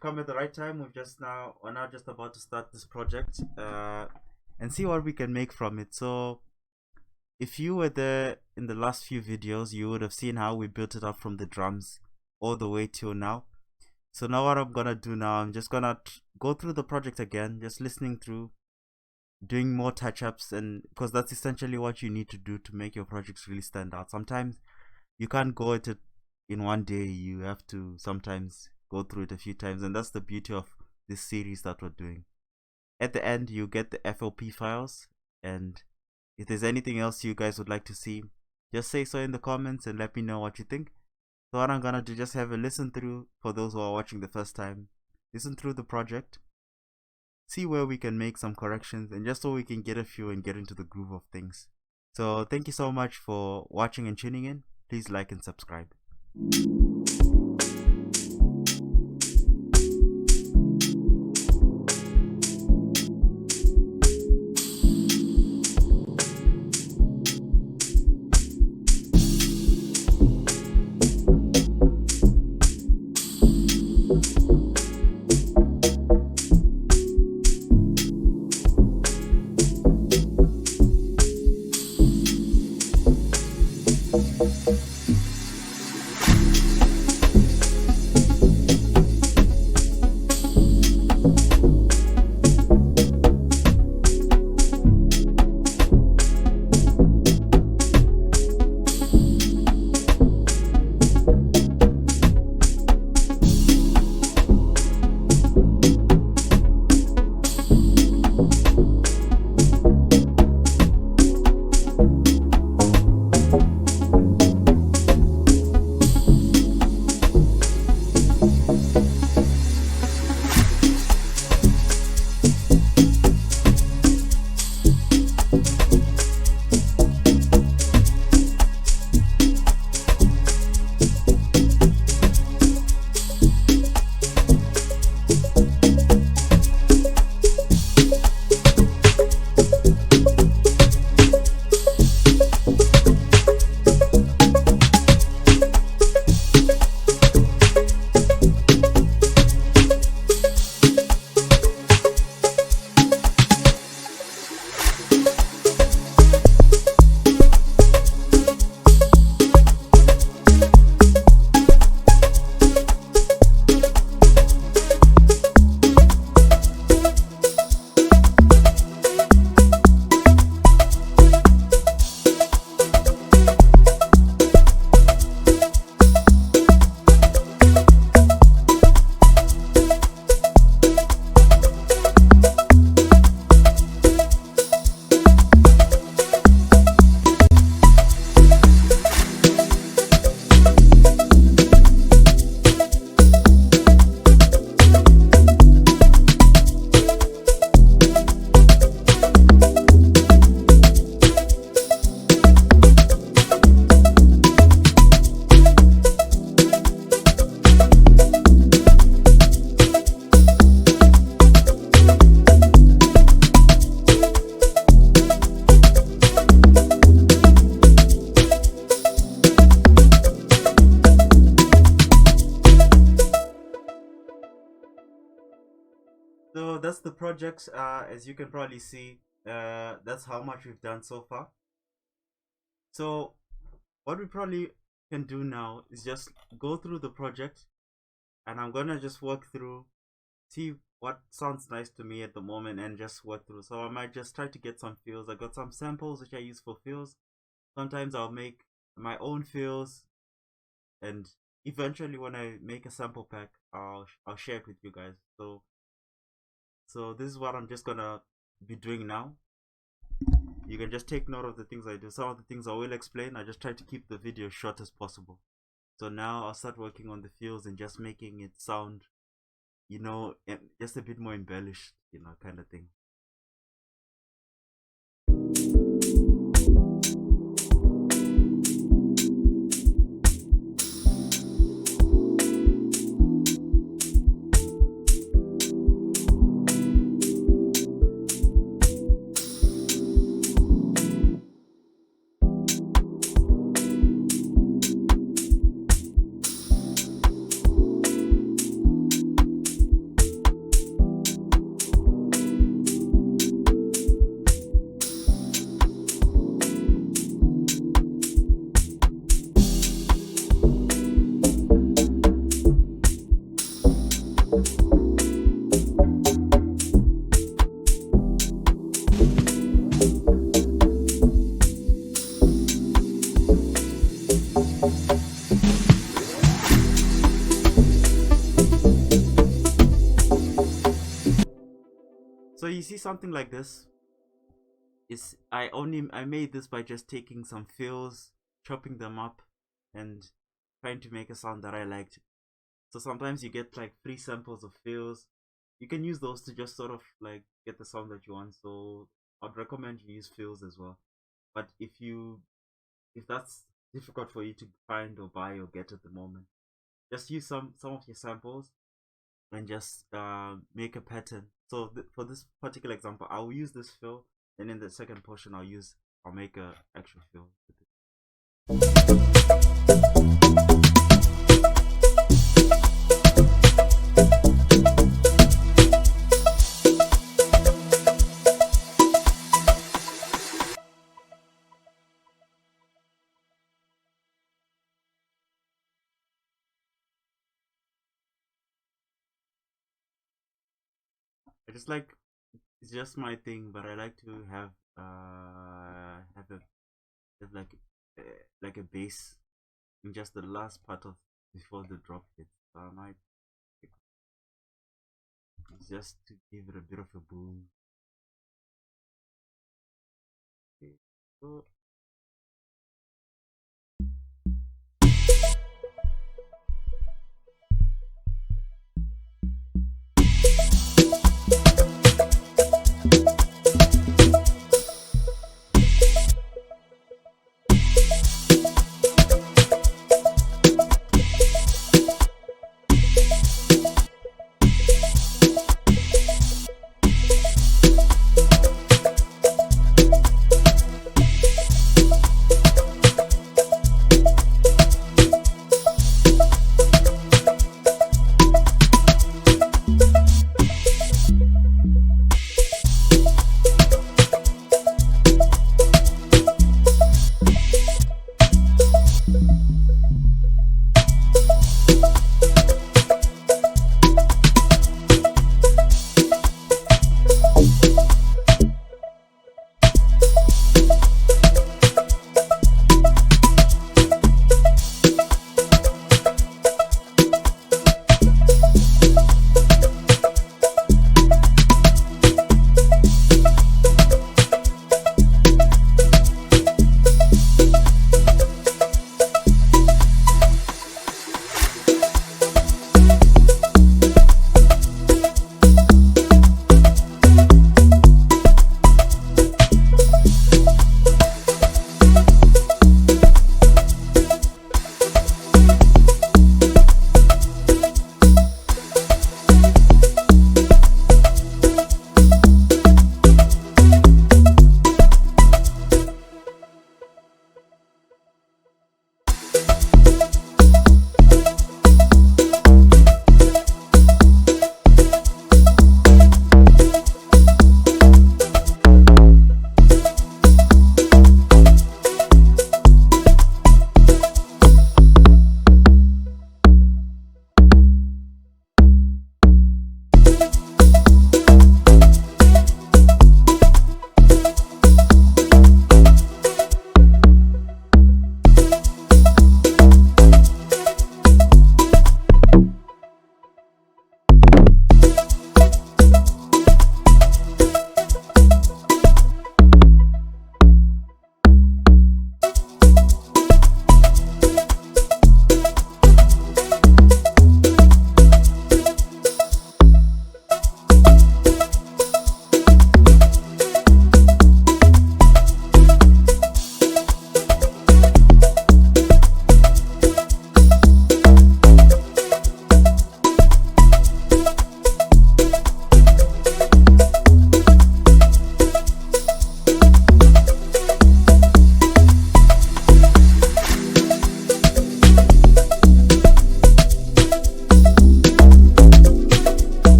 you've come at the right time. We're now just about to start this project and see what we can make from it. So if you were there in the last few videos, you would have seen how we built it up from the drums all the way till now. So now what I'm gonna do now, I'm just gonna go through the project again, just listening through, doing more touch-ups, and because that's essentially what you need to do to make your projects really stand out. Sometimes you can't go at it in one day. You have to sometimes go through it a few times, and that's the beauty of this series that we're doing. At the end, you get the FLP files, and if there's anything else you guys would like to see, just say so in the comments and let me know what you think. So what I'm gonna do, just have a listen through for those who are watching the first time. Listen through the project, see where we can make some corrections, and just so we can get a few and get into the groove of things. So thank you so much for watching and tuning in. Please like and subscribe. So that's the project. As you can probably see, that's how much we've done so far. So what we probably can do now is just go through the project, and I'm gonna just work through, see what sounds nice to me at the moment, and just work through. So I might just try to get some fills. I got some samples which I use for fills. Sometimes I'll make my own fills, and eventually when I make a sample pack, I'll share it with you guys. So this is what I'm just gonna be doing now. You can just take note of the things I do. Some of the things I will explain. I just try to keep the video short as possible. So now I'll start working on the fills and just making it sound, just a bit more embellished, kind of thing. see something like this, is I made this by just taking some fills, chopping them up, and trying to make a sound that I liked. So sometimes you get like free samples of fills. You can use those to just sort of like get the sound that you want. So I'd recommend you use fills as well. But if that's difficult for you to find or buy or get at the moment, just use some of your samples and just make a pattern. So for this particular example, I'll use this fill, and in the second portion I'll make a actual fill with it. I just like, it's just my thing, but I like to have like a bass in just the last part of before the drop hits. So I might just to give it a bit of a boom. Okay. So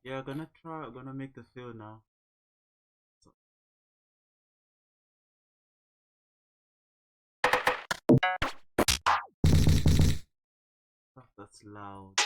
yeah, gonna make the fill now. That's loud.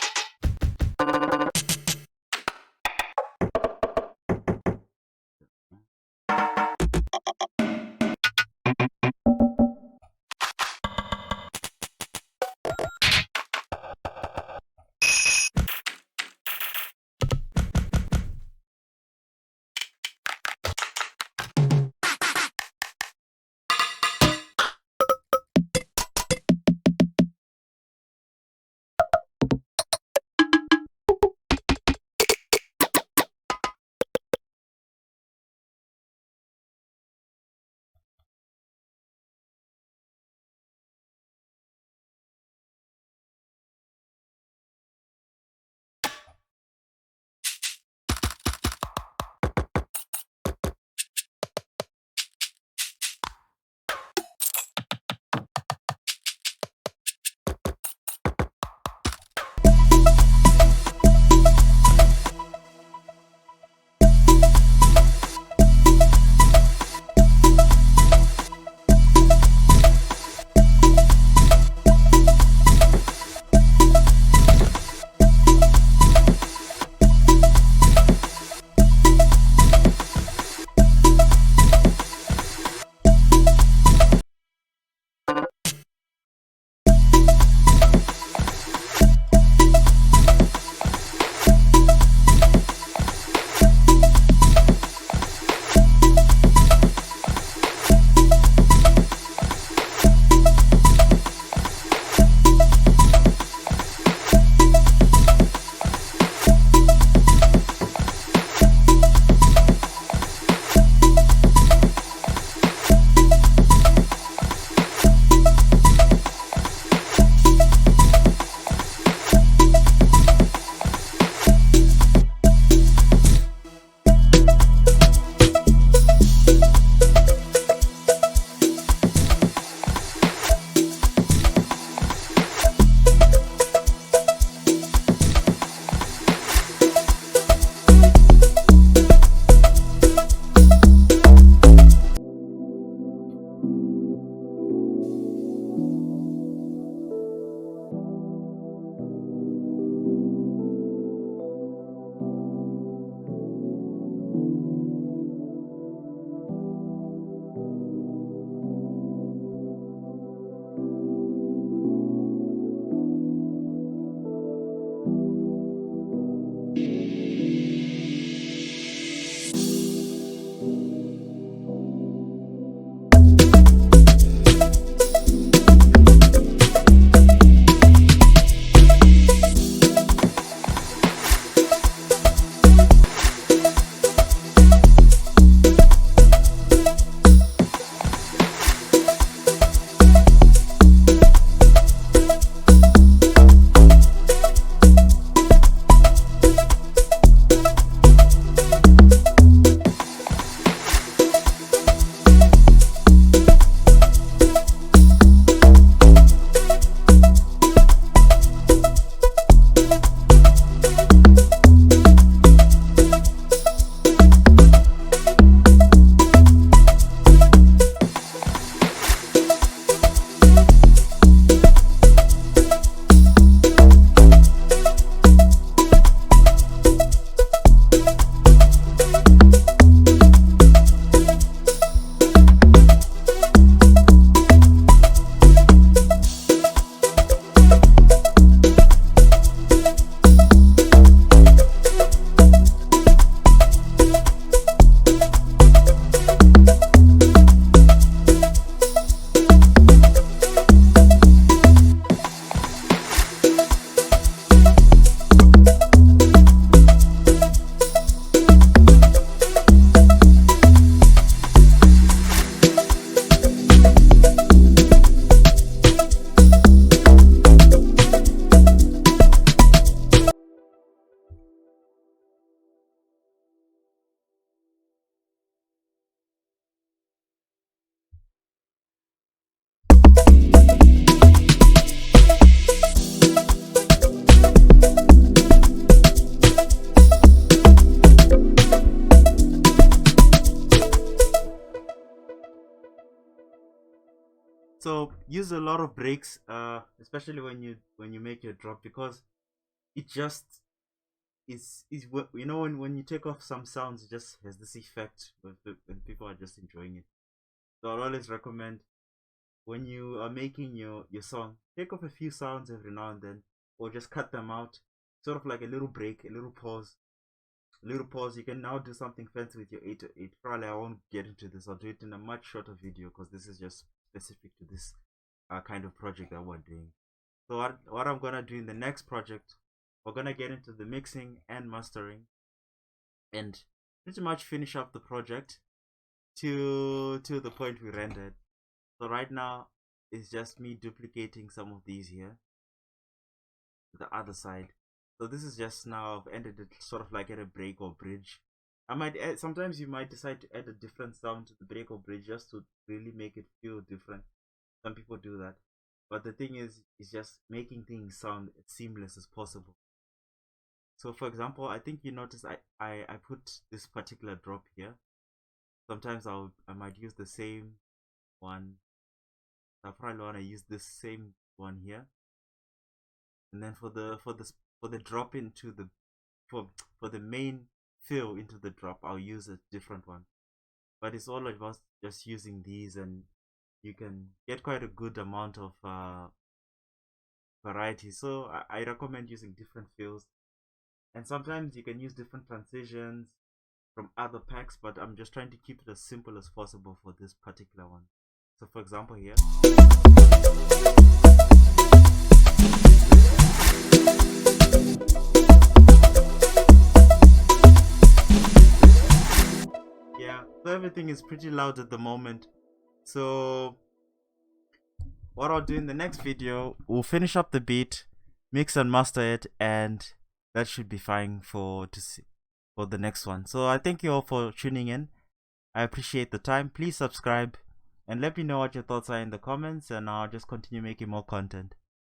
So use a lot of breaks, especially when you make your drop, because it just is you know, when you take off some sounds, it just has this effect when people are just enjoying it. So I'll always recommend, when you are making your song, take off a few sounds every now and then, or just cut them out, sort of like a little break, a little pause. You can now do something fancy with your 808. Probably I won't get into this. I'll do it in a much shorter video, because this is just specific to this kind of project that we're doing. So what I'm gonna do in the next project, we're gonna get into the mixing and mastering, and pretty much finish up the project to the point we rendered. So right now it's just me duplicating some of these here to the other side. So this is just, now I've ended it sort of like at a break or bridge. I might add, sometimes you might decide to add a different sound to the break or bridge just to really make it feel different. Some people do that, but the thing is just making things sound as seamless as possible. So for example, I think you notice I put this particular drop here. Sometimes I might use the same one. I probably want to use this same one here, and then for the drop into the for the main fill into the drop, I'll use a different one. But it's all about just using these, and you can get quite a good amount of variety. So I recommend using different fills, and sometimes you can use different transitions from other packs, but I'm just trying to keep it as simple as possible for this particular one. So for example here, yeah, so everything is pretty loud at the moment. So what I'll do in the next video, we'll finish up the beat, mix and master it, and that should be fine for the next one. So I thank you all for tuning in. I appreciate the time. Please subscribe and let me know what your thoughts are in the comments, and I'll just continue making more content.